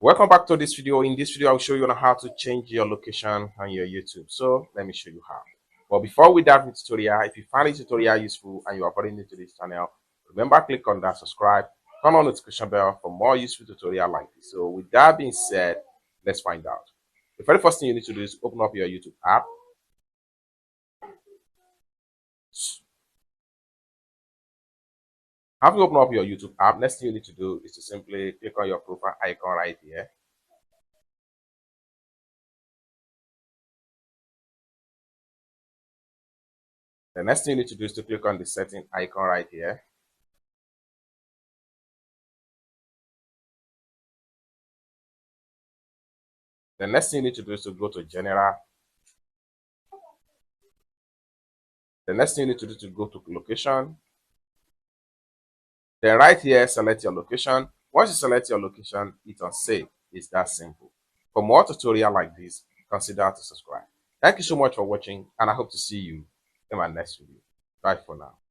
Welcome back to this video. In this video, I'll show you on how to change your location on your YouTube. So let me show you how. But before we dive into the tutorial, if you find this tutorial useful and you are brand new to this channel, remember click on that subscribe, turn on the notification bell for more useful tutorial like this. So with that being said, let's find out. The very first thing you need to do is open up your YouTube app. After you open up your YouTube app, next thing you need to do is to simply click on your profile icon right here. The next thing you need to do is to click on the setting icon right here. The next thing you need to do is to go to general. The next thing you need to do is to go to location. Then right here, select your location. Once you select your location, hit on save. It's that simple. For more tutorial like this, consider to subscribe. Thank you so much for watching, and I hope to see you in my next video. Bye for now.